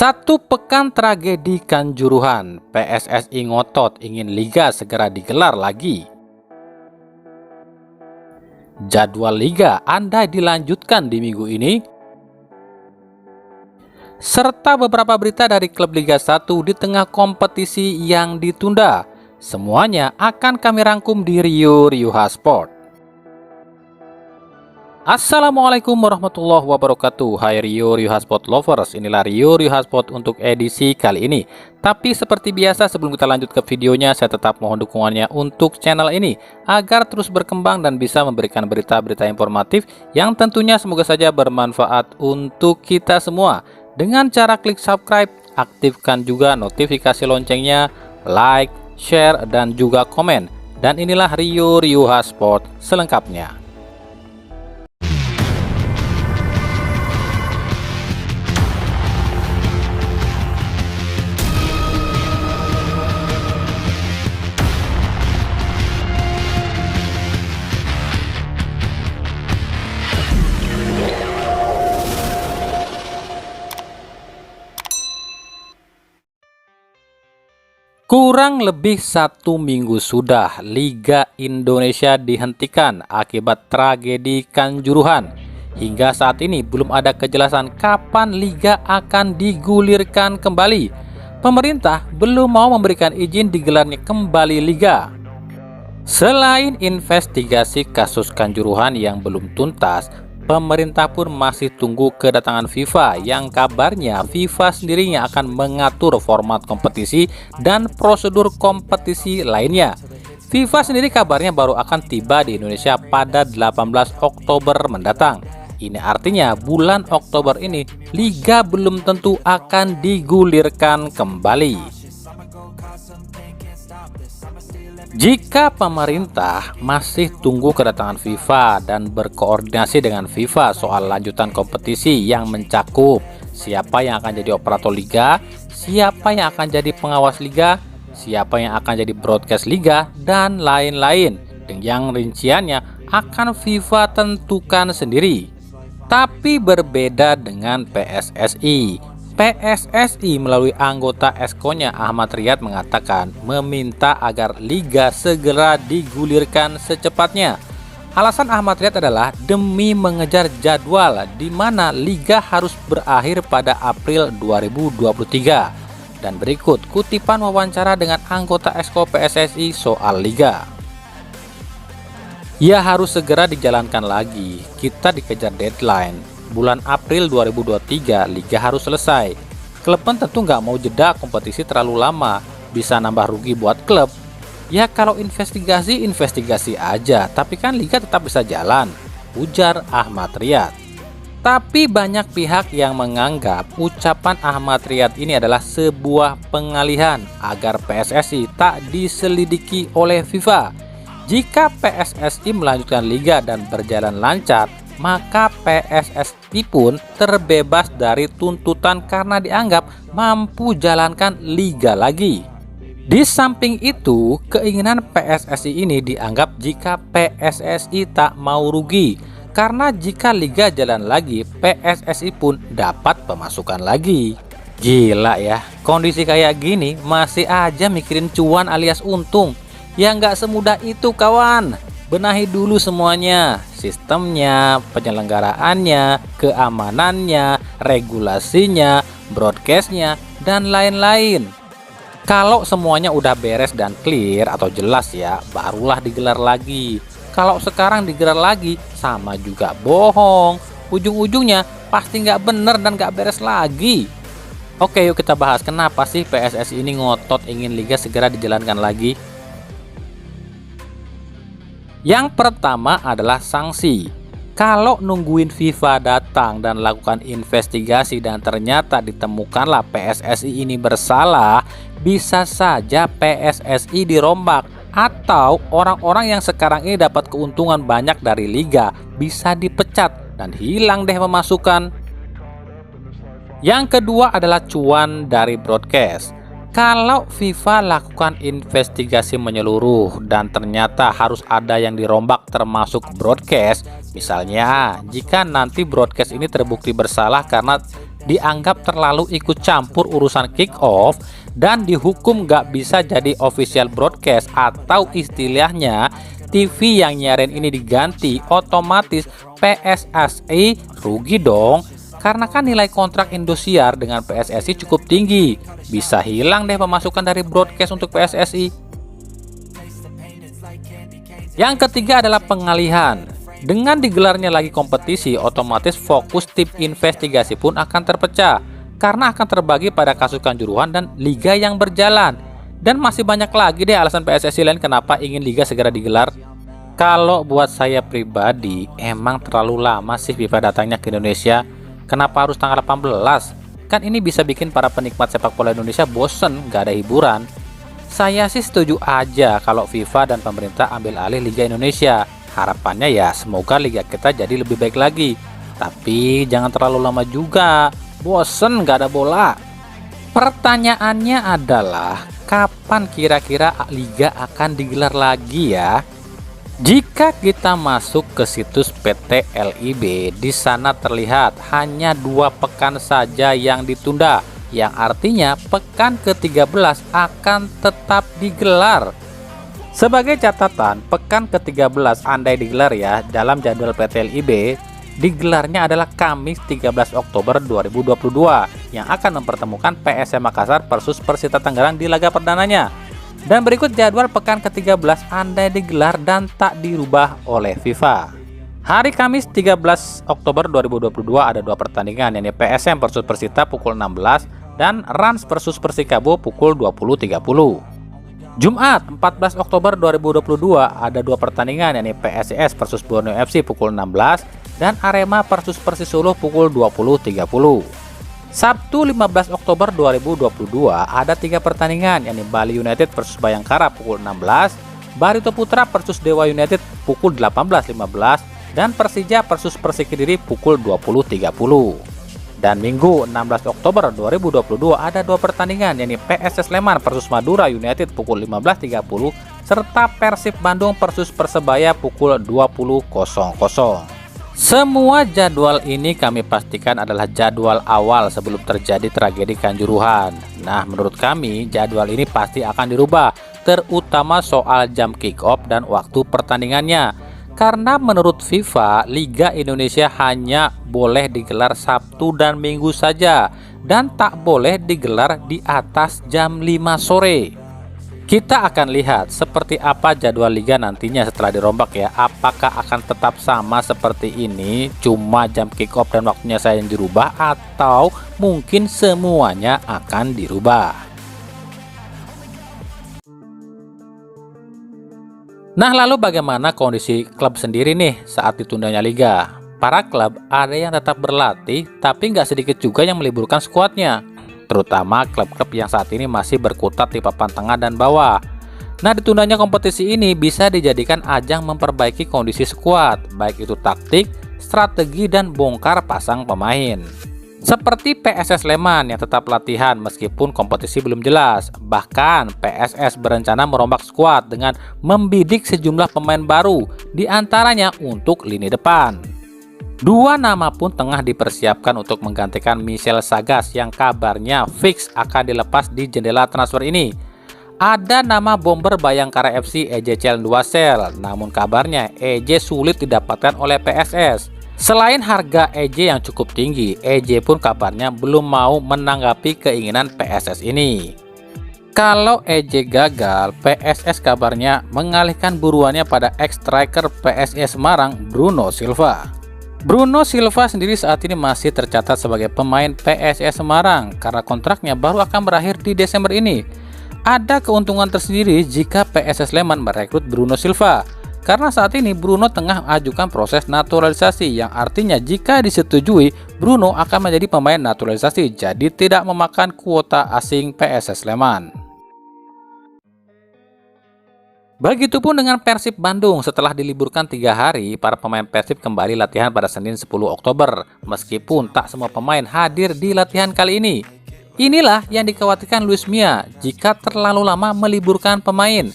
Satu pekan tragedi Kanjuruhan, PSSI ngotot ingin liga segera digelar lagi. Jadwal liga andai dilanjutkan di minggu ini, serta beberapa berita dari klub Liga 1 di tengah kompetisi yang ditunda. Semuanya akan kami rangkum di Rio Sport. Assalamualaikum warahmatullahi wabarakatuh. Hai Rio Sport lovers, inilah Rio Sport untuk edisi kali ini. Tapi seperti biasa, sebelum kita lanjut ke videonya, saya tetap mohon dukungannya untuk channel ini agar terus berkembang dan bisa memberikan berita-berita informatif yang tentunya semoga saja bermanfaat untuk kita semua. Dengan cara klik subscribe, aktifkan juga notifikasi loncengnya, like, share, dan juga komen. Dan inilah Rio Sport selengkapnya. Kurang lebih 1 minggu sudah Liga Indonesia dihentikan akibat tragedi Kanjuruhan. Hingga saat ini belum ada kejelasan kapan liga akan digulirkan kembali. Pemerintah belum mau memberikan izin digelarnya kembali liga. Selain investigasi kasus Kanjuruhan yang belum tuntas, pemerintah pun masih tunggu kedatangan FIFA yang kabarnya FIFA sendirinya akan mengatur format kompetisi dan prosedur kompetisi lainnya. FIFA sendiri kabarnya baru akan tiba di Indonesia pada 18 Oktober mendatang. Ini artinya bulan Oktober ini liga belum tentu akan digulirkan kembali. Jika pemerintah masih tunggu kedatangan FIFA dan berkoordinasi dengan FIFA soal lanjutan kompetisi yang mencakup siapa yang akan jadi operator liga, siapa yang akan jadi pengawas liga, siapa yang akan jadi broadcast liga, dan lain-lain, yang rinciannya akan FIFA tentukan sendiri. Tapi berbeda dengan PSSI. PSSI melalui anggota Esko-nya Ahmad Riyad mengatakan meminta agar liga segera digulirkan secepatnya. Alasan Ahmad Riyad adalah demi mengejar jadwal di mana liga harus berakhir pada April 2023. Dan berikut kutipan wawancara dengan anggota Esko PSSI soal liga. Ya, harus segera dijalankan lagi. Kita dikejar deadline. Bulan April 2023 liga harus selesai. Klub pun tentu nggak mau jeda kompetisi terlalu lama, bisa nambah rugi buat klub. Ya kalau investigasi aja, tapi kan liga tetap bisa jalan, ujar Ahmad Riyad. Tapi banyak pihak yang menganggap ucapan Ahmad Riyad ini adalah sebuah pengalihan agar PSSI tak diselidiki oleh FIFA. Jika PSSI melanjutkan liga dan berjalan lancar, maka PSSI pun terbebas dari tuntutan karena dianggap mampu jalankan liga lagi. Di samping itu, keinginan PSSI ini dianggap jika PSSI tak mau rugi, karena jika liga jalan lagi, PSSI pun dapat pemasukan lagi. Gila ya, kondisi kayak gini masih aja mikirin cuan alias untung. Ya nggak semudah itu kawan. Benahi dulu semuanya, sistemnya, penyelenggaraannya, keamanannya, regulasinya, broadcastnya, dan lain-lain. Kalau semuanya udah beres dan clear atau jelas ya, barulah digelar lagi. Kalau sekarang digelar lagi, sama juga bohong. Ujung-ujungnya pasti nggak bener dan nggak beres lagi. Oke, yuk kita bahas kenapa sih PSSI ini ngotot ingin liga segera dijalankan lagi. Yang pertama adalah sanksi. Kalau nungguin FIFA datang dan lakukan investigasi dan ternyata ditemukanlah PSSI ini bersalah, bisa saja PSSI dirombak atau orang-orang yang sekarang ini dapat keuntungan banyak dari liga bisa dipecat dan hilang deh pemasukan. Yang kedua adalah cuan dari broadcast. Kalau FIFA lakukan investigasi menyeluruh dan ternyata harus ada yang dirombak termasuk broadcast, misalnya jika nanti broadcast ini terbukti bersalah karena dianggap terlalu ikut campur urusan kick-off dan dihukum nggak bisa jadi official broadcast, atau istilahnya TV yang nyiarin ini diganti, otomatis PSSI rugi dong. Karena kan nilai kontrak Indosiar dengan PSSI cukup tinggi, bisa hilang deh pemasukan dari broadcast untuk PSSI. Yang ketiga adalah pengalihan. Dengan digelarnya lagi kompetisi, otomatis fokus tim investigasi pun akan terpecah, karena akan terbagi pada kasus kanjuruhan dan liga yang berjalan. Dan masih banyak lagi deh alasan PSSI lain kenapa ingin liga segera digelar. Kalau buat saya pribadi, emang terlalu lama sih FIFA datangnya ke Indonesia. Kenapa harus tanggal 18? Kan ini bisa bikin para penikmat sepak bola Indonesia bosen, gak ada hiburan. Saya sih setuju aja kalau FIFA dan pemerintah ambil alih Liga Indonesia. Harapannya ya semoga liga kita jadi lebih baik lagi. Tapi jangan terlalu lama juga, bosen gak ada bola. Pertanyaannya adalah, kapan kira-kira liga akan digelar lagi ya? Jika kita masuk ke situs PT LIB, di sana terlihat hanya 2 pekan saja yang ditunda, yang artinya pekan ke-13 akan tetap digelar. Sebagai catatan, pekan ke-13 andai digelar ya, dalam jadwal PT LIB, digelarnya adalah Kamis 13 Oktober 2022 yang akan mempertemukan PSM Makassar versus Persita Tangerang di laga perdananya. Dan berikut jadwal pekan ke-13 andai digelar dan tak dirubah oleh FIFA. Hari Kamis 13 Oktober 2022 ada 2 pertandingan, yakni PSM versus Persita pukul 16 dan Rans versus Persikabo pukul 20.30. Jumat 14 Oktober 2022 ada 2 pertandingan, yakni PSIS versus Borneo FC pukul 16 dan Arema versus Persisolo pukul 20.30. Sabtu 15 Oktober 2022 ada 3 pertandingan, yakni Bali United versus Bayangkara pukul 16, Barito Putra versus Dewa United pukul 18.15 dan Persija versus Persik Kediri pukul 20.30. Dan Minggu 16 Oktober 2022 ada 2 pertandingan, yakni PSS Sleman versus Madura United pukul 15.30 serta Persib Bandung versus Persebaya pukul 20.00. Semua jadwal ini kami pastikan adalah jadwal awal sebelum terjadi tragedi Kanjuruhan. Nah, menurut kami jadwal ini pasti akan dirubah, terutama soal jam kick-off dan waktu pertandingannya. Karena menurut FIFA, Liga Indonesia hanya boleh digelar Sabtu dan Minggu saja dan tak boleh digelar di atas jam 5 sore. Kita akan lihat seperti apa jadwal liga nantinya setelah dirombak ya. Apakah akan tetap sama seperti ini, cuma jam kick off dan waktunya saja yang dirubah, atau mungkin semuanya akan dirubah. Nah, lalu bagaimana kondisi klub sendiri nih saat ditundanya liga? Para klub ada yang tetap berlatih, tapi nggak sedikit juga yang meliburkan skuadnya, terutama klub-klub yang saat ini masih berkutat di papan tengah dan bawah. Nah, ditundanya kompetisi ini bisa dijadikan ajang memperbaiki kondisi skuad, baik itu taktik, strategi, dan bongkar pasang pemain. Seperti PSS Sleman yang tetap latihan meskipun kompetisi belum jelas. Bahkan PSS berencana merombak skuad dengan membidik sejumlah pemain baru, diantaranya untuk lini depan. 2 nama pun tengah dipersiapkan untuk menggantikan Michel Sagas yang kabarnya fix akan dilepas di jendela transfer ini. Ada nama bomber Bayangkara FC EJ Celnduasel, namun kabarnya EJ sulit didapatkan oleh PSS. Selain harga EJ yang cukup tinggi, EJ pun kabarnya belum mau menanggapi keinginan PSS ini. Kalau EJ gagal, PSS kabarnya mengalihkan buruannya pada ex-striker PSIS Semarang, Bruno Silva. Bruno Silva sendiri saat ini masih tercatat sebagai pemain PSIS Semarang karena kontraknya baru akan berakhir di Desember ini. Ada keuntungan tersendiri jika PSS Sleman merekrut Bruno Silva, karena saat ini Bruno tengah mengajukan proses naturalisasi, yang artinya jika disetujui, Bruno akan menjadi pemain naturalisasi, jadi tidak memakan kuota asing PSS Sleman. Begitupun dengan Persib Bandung. Setelah diliburkan 3 hari, para pemain Persib kembali latihan pada Senin 10 Oktober. Meskipun tak semua pemain hadir di latihan kali ini. Inilah yang dikhawatirkan Luis Mia jika terlalu lama meliburkan pemain.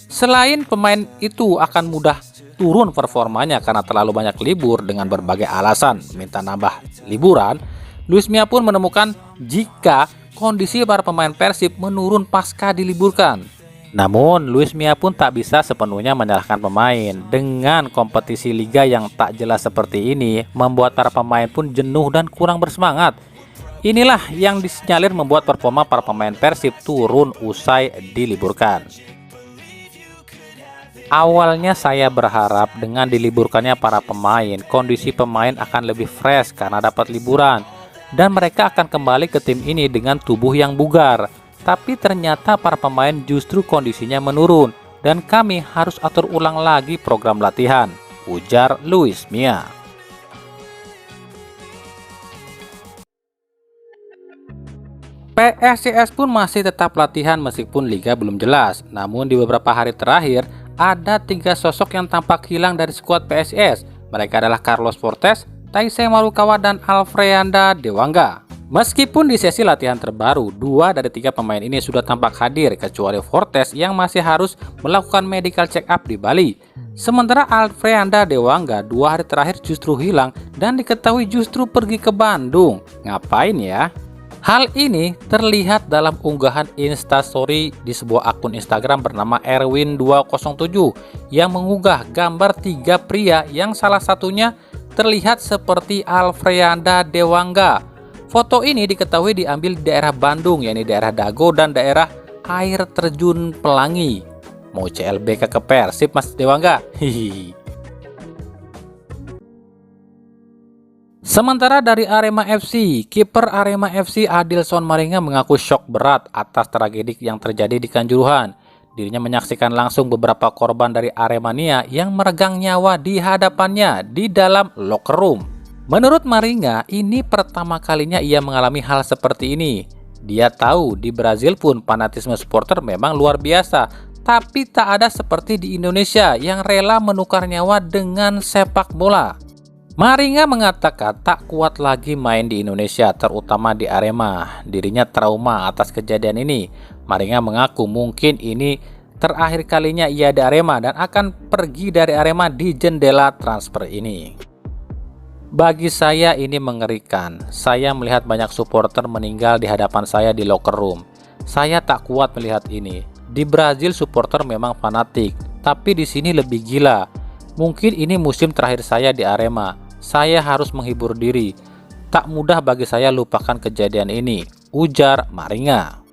Selain pemain itu akan mudah turun performanya karena terlalu banyak libur dengan berbagai alasan minta nambah liburan, Luis Mia pun menemukan jika kondisi para pemain Persib menurun pasca diliburkan. Namun, Luis Mia pun tak bisa sepenuhnya menyalahkan pemain. Dengan kompetisi liga yang tak jelas seperti ini, membuat para pemain pun jenuh dan kurang bersemangat. Inilah yang disinyalir membuat performa para pemain Persib turun usai diliburkan. Awalnya saya berharap dengan diliburkannya para pemain, kondisi pemain akan lebih fresh karena dapat liburan, dan mereka akan kembali ke tim ini dengan tubuh yang bugar. Tapi ternyata para pemain justru kondisinya menurun, dan kami harus atur ulang lagi program latihan, ujar Luis Mia. PSIS pun masih tetap latihan meskipun liga belum jelas. Namun di beberapa hari terakhir, ada 3 sosok yang tampak hilang dari skuad PSIS. Mereka adalah Carlos Fortes, Taisei Marukawa, dan Alfreanda Dewangga. Meskipun di sesi latihan terbaru, 2 dari 3 pemain ini sudah tampak hadir, kecuali Fortes yang masih harus melakukan medical check up di Bali. Sementara Alfreanda Dewangga 2 hari terakhir justru hilang dan diketahui justru pergi ke Bandung. Ngapain ya? Hal ini terlihat dalam unggahan Instastory di sebuah akun Instagram bernama Erwin207 yang mengunggah gambar 3 pria yang salah satunya terlihat seperti Alfreanda Dewangga. Foto ini diketahui diambil di daerah Bandung, yakni daerah Dago dan daerah air terjun Pelangi. Mau CLBK ke Persib Mas Dewangga? Hihi. Sementara dari Arema FC, kiper Arema FC Adilson Maringa mengaku syok berat atas tragedi yang terjadi di Kanjuruhan. Dirinya menyaksikan langsung beberapa korban dari Aremania yang meregang nyawa di hadapannya di dalam locker room. Menurut Maringa, ini pertama kalinya ia mengalami hal seperti ini. Dia tahu di Brazil pun fanatisme supporter memang luar biasa, tapi tak ada seperti di Indonesia yang rela menukar nyawa dengan sepak bola. Maringa mengatakan tak kuat lagi main di Indonesia, terutama di Arema. Dirinya trauma atas kejadian ini. Maringa mengaku mungkin ini terakhir kalinya ia di Arema dan akan pergi dari Arema di jendela transfer ini. Bagi saya ini mengerikan. Saya melihat banyak supporter meninggal di hadapan saya di locker room. Saya tak kuat melihat ini. Di Brazil supporter memang fanatik, tapi di sini lebih gila. Mungkin ini musim terakhir saya di Arema. Saya harus menghibur diri. Tak mudah bagi saya lupakan kejadian ini, ujar Maringa.